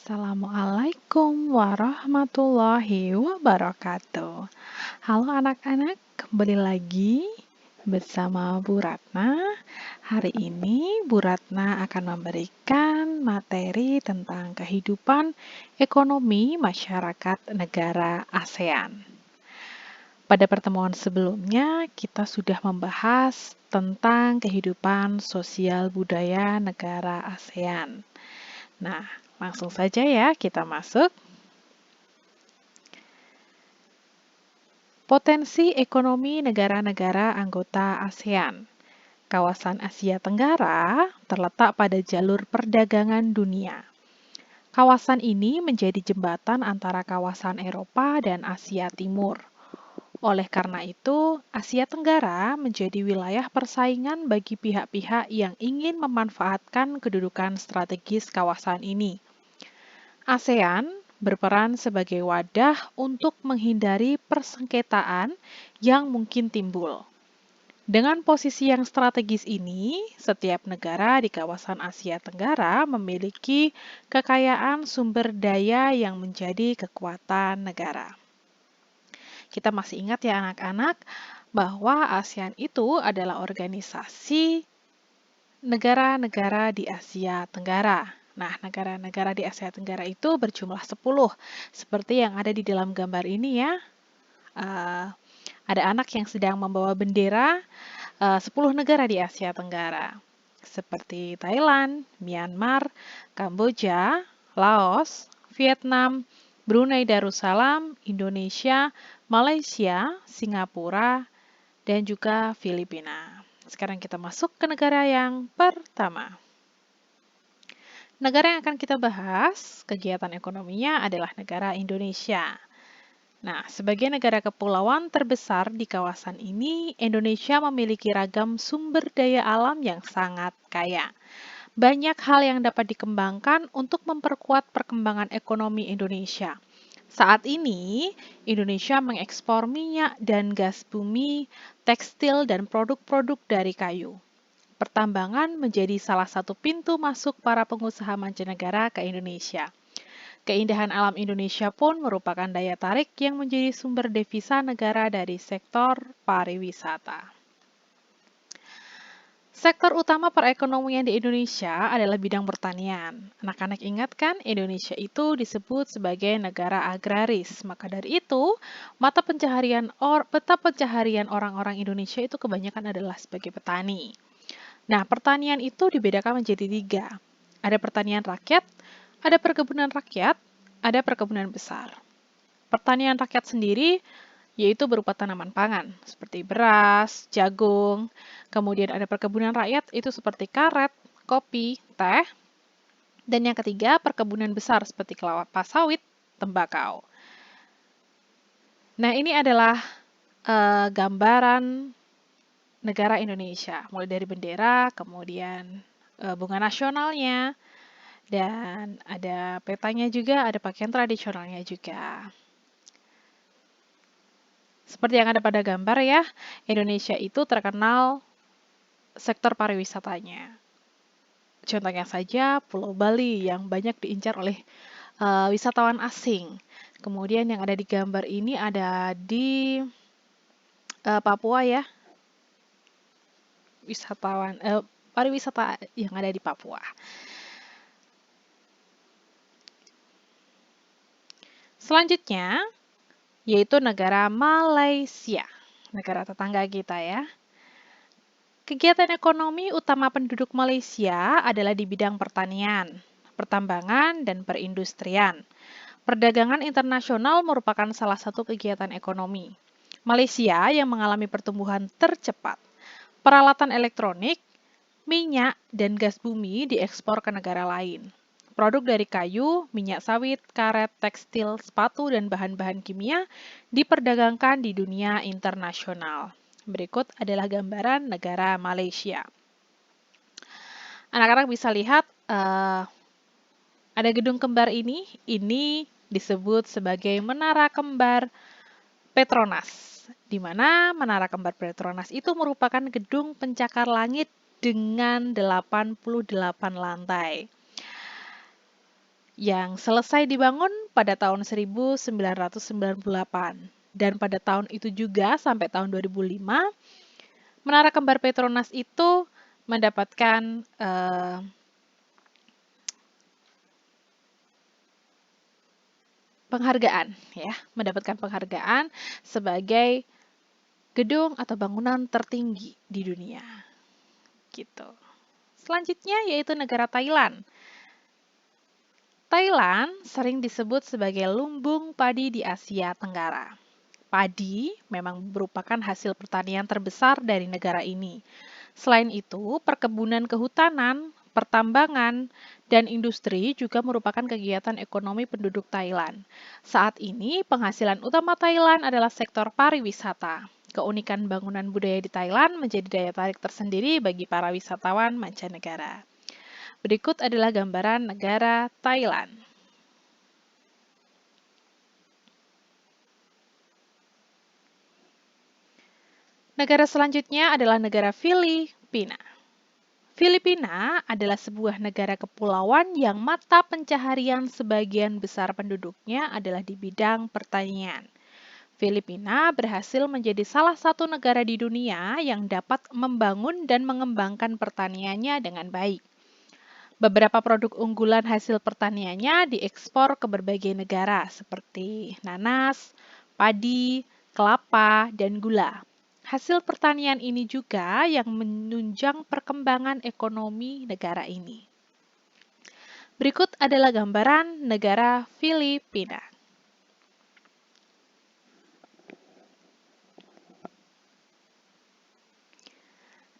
Assalamualaikum warahmatullahi wabarakatuh. Halo anak-anak, kembali lagi bersama Bu Ratna. Hari ini Bu Ratna akan memberikan materi tentang kehidupan ekonomi masyarakat negara ASEAN. Pada pertemuan sebelumnya, kita sudah membahas tentang kehidupan sosial budaya negara ASEAN. Nah, langsung saja ya kita masuk. Potensi ekonomi negara-negara anggota ASEAN. Kawasan Asia Tenggara terletak pada jalur perdagangan dunia. Kawasan ini menjadi jembatan antara kawasan Eropa dan Asia Timur. Oleh karena itu, Asia Tenggara menjadi wilayah persaingan bagi pihak-pihak yang ingin memanfaatkan kedudukan strategis kawasan ini. ASEAN berperan sebagai wadah untuk menghindari persengketaan yang mungkin timbul. Dengan posisi yang strategis ini, setiap negara di kawasan Asia Tenggara memiliki kekayaan sumber daya yang menjadi kekuatan negara. Kita masih ingat ya anak-anak, bahwa ASEAN itu adalah organisasi negara-negara di Asia Tenggara. Nah, negara-negara di Asia Tenggara itu berjumlah 10, seperti yang ada di dalam gambar ini ya. Ada anak yang sedang membawa bendera 10 negara di Asia Tenggara, seperti Thailand, Myanmar, Kamboja, Laos, Vietnam, Brunei Darussalam, Indonesia, Malaysia, Singapura, dan juga Filipina. Sekarang kita masuk ke negara yang pertama. Negara yang akan kita bahas, kegiatan ekonominya adalah negara Indonesia. Nah, sebagai negara kepulauan terbesar di kawasan ini, Indonesia memiliki ragam sumber daya alam yang sangat kaya. Banyak hal yang dapat dikembangkan untuk memperkuat perkembangan ekonomi Indonesia. Saat ini, Indonesia mengekspor minyak dan gas bumi, tekstil, dan produk-produk dari kayu. Pertambangan menjadi salah satu pintu masuk para pengusaha mancanegara ke Indonesia. Keindahan alam Indonesia pun merupakan daya tarik yang menjadi sumber devisa negara dari sektor pariwisata. Sektor utama perekonomian di Indonesia adalah bidang pertanian. Anak-anak ingat kan, Indonesia itu disebut sebagai negara agraris. Maka dari itu, peta pencaharian orang-orang Indonesia itu kebanyakan adalah sebagai petani. Nah, pertanian itu dibedakan menjadi 3. Ada pertanian rakyat, ada perkebunan rakyat, ada perkebunan besar. Pertanian rakyat sendiri yaitu berupa tanaman pangan, seperti beras, jagung. Kemudian ada perkebunan rakyat, itu seperti karet, kopi, teh. Dan yang ketiga, perkebunan besar seperti kelapa sawit, tembakau. Nah, ini adalah gambaran negara Indonesia, mulai dari bendera, kemudian bunga nasionalnya, dan ada petanya juga, ada pakaian tradisionalnya juga. Seperti yang ada pada gambar ya, Indonesia itu terkenal sektor pariwisatanya. Contohnya saja Pulau Bali yang banyak diincar oleh wisatawan asing. Kemudian yang ada di gambar ini ada di Papua ya, pariwisata yang ada di Papua. Selanjutnya, yaitu negara Malaysia, negara tetangga kita ya. Kegiatan ekonomi utama penduduk Malaysia adalah di bidang pertanian, pertambangan, dan perindustrian. Perdagangan internasional merupakan salah satu kegiatan ekonomi. Malaysia yang mengalami pertumbuhan tercepat. Peralatan elektronik, minyak, dan gas bumi diekspor ke negara lain. Produk dari kayu, minyak sawit, karet, tekstil, sepatu, dan bahan-bahan kimia diperdagangkan di dunia internasional. Berikut adalah gambaran negara Malaysia. Anak-anak bisa lihat ada gedung kembar ini disebut sebagai Menara Kembar Petronas, di mana Menara Kembar Petronas itu merupakan gedung pencakar langit dengan 88 lantai. yang selesai dibangun pada tahun 1998. Dan pada tahun itu juga sampai tahun 2005, Menara Kembar Petronas itu mendapatkan mendapatkan penghargaan sebagai gedung atau bangunan tertinggi di dunia. Gitu. Selanjutnya yaitu negara Thailand. Thailand sering disebut sebagai lumbung padi di Asia Tenggara. Padi memang merupakan hasil pertanian terbesar dari negara ini. Selain itu, perkebunan kehutanan, pertambangan, dan industri juga merupakan kegiatan ekonomi penduduk Thailand. Saat ini, penghasilan utama Thailand adalah sektor pariwisata. Keunikan bangunan budaya di Thailand menjadi daya tarik tersendiri bagi para wisatawan mancanegara. Berikut adalah gambaran negara Thailand. Negara selanjutnya adalah negara Filipina. Filipina adalah sebuah negara kepulauan yang mata pencaharian sebagian besar penduduknya adalah di bidang pertanian. Filipina berhasil menjadi salah satu negara di dunia yang dapat membangun dan mengembangkan pertaniannya dengan baik. Beberapa produk unggulan hasil pertaniannya diekspor ke berbagai negara seperti nanas, padi, kelapa, dan gula. Hasil pertanian ini juga yang menunjang perkembangan ekonomi negara ini. Berikut adalah gambaran negara Filipina.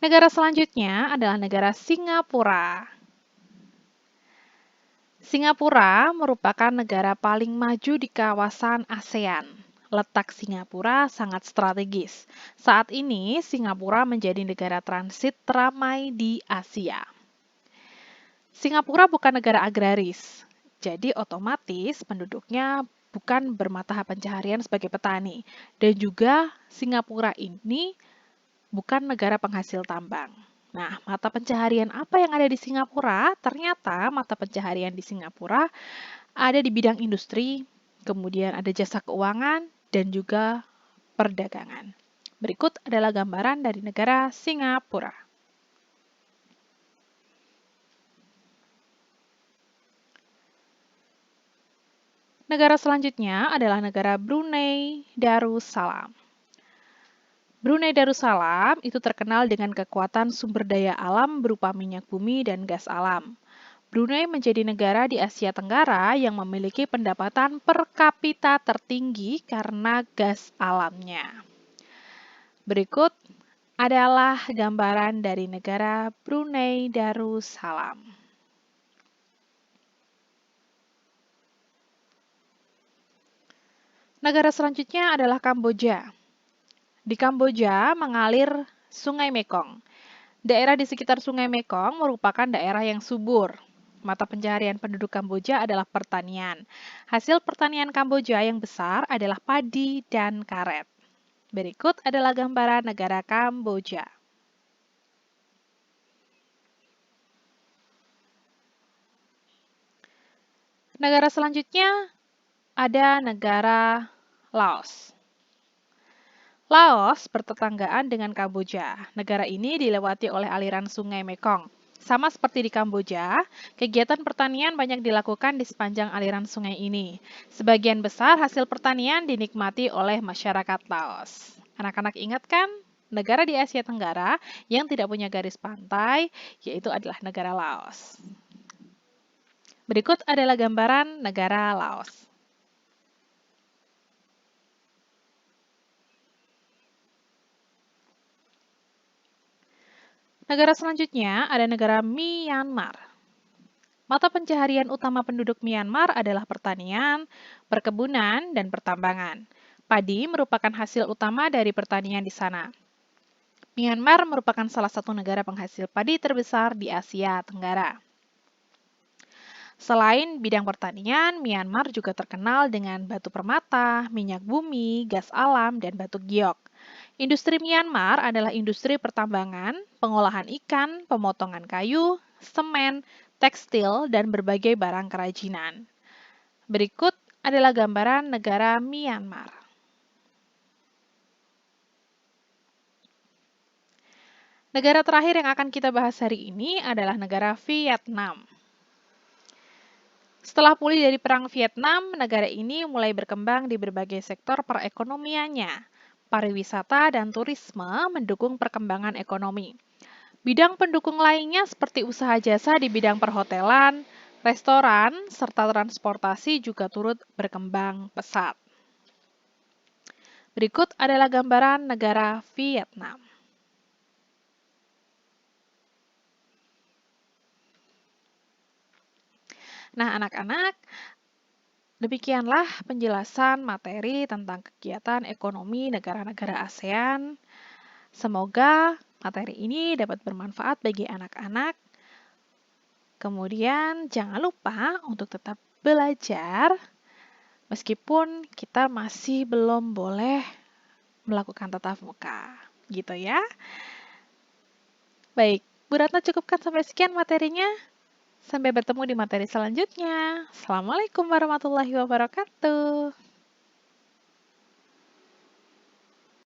Negara selanjutnya adalah negara Singapura. Singapura merupakan negara paling maju di kawasan ASEAN. Letak Singapura sangat strategis. Saat ini, Singapura menjadi negara transit teramai di Asia. Singapura bukan negara agraris, jadi otomatis penduduknya bukan bermata pencaharian sebagai petani. Dan juga Singapura ini bukan negara penghasil tambang. Nah, mata pencaharian apa yang ada di Singapura? Ternyata mata pencaharian di Singapura ada di bidang industri, kemudian ada jasa keuangan, dan juga perdagangan. Berikut adalah gambaran dari negara Singapura. Negara selanjutnya adalah negara Brunei Darussalam. Brunei Darussalam itu terkenal dengan kekuatan sumber daya alam berupa minyak bumi dan gas alam. Brunei menjadi negara di Asia Tenggara yang memiliki pendapatan per kapita tertinggi karena gas alamnya. Berikut adalah gambaran dari negara Brunei Darussalam. Negara selanjutnya adalah Kamboja. Di Kamboja mengalir Sungai Mekong. Daerah di sekitar Sungai Mekong merupakan daerah yang subur. Mata pencaharian penduduk Kamboja adalah pertanian. Hasil pertanian Kamboja yang besar adalah padi dan karet. Berikut adalah gambaran negara Kamboja. Negara selanjutnya ada negara Laos. Laos bertetanggaan dengan Kamboja. Negara ini dilewati oleh aliran Sungai Mekong. Sama seperti di Kamboja, kegiatan pertanian banyak dilakukan di sepanjang aliran sungai ini. Sebagian besar hasil pertanian dinikmati oleh masyarakat Laos. Anak-anak ingat kan? Negara di Asia Tenggara yang tidak punya garis pantai, yaitu adalah negara Laos. Berikut adalah gambaran negara Laos. Negara selanjutnya ada negara Myanmar. Mata pencaharian utama penduduk Myanmar adalah pertanian, perkebunan, dan pertambangan. Padi merupakan hasil utama dari pertanian di sana. Myanmar merupakan salah satu negara penghasil padi terbesar di Asia Tenggara. Selain bidang pertanian, Myanmar juga terkenal dengan batu permata, minyak bumi, gas alam, dan batu giok. Industri Myanmar adalah industri pertambangan, pengolahan ikan, pemotongan kayu, semen, tekstil, dan berbagai barang kerajinan. Berikut adalah gambaran negara Myanmar. Negara terakhir yang akan kita bahas hari ini adalah negara Vietnam. Setelah pulih dari Perang Vietnam, negara ini mulai berkembang di berbagai sektor perekonomiannya. Pariwisata dan turisme mendukung perkembangan ekonomi. Bidang pendukung lainnya seperti usaha jasa di bidang perhotelan, restoran, serta transportasi juga turut berkembang pesat. Berikut adalah gambaran negara Vietnam. Nah, anak-anak, demikianlah penjelasan materi tentang kegiatan ekonomi negara-negara ASEAN. Semoga materi ini dapat bermanfaat bagi anak-anak. Kemudian, jangan lupa untuk tetap belajar, meskipun kita masih belum boleh melakukan tatap muka, gitu ya. Baik, Bu Ratna cukupkan sampai sekian materinya. Sampai bertemu di materi selanjutnya. Assalamualaikum warahmatullahi wabarakatuh.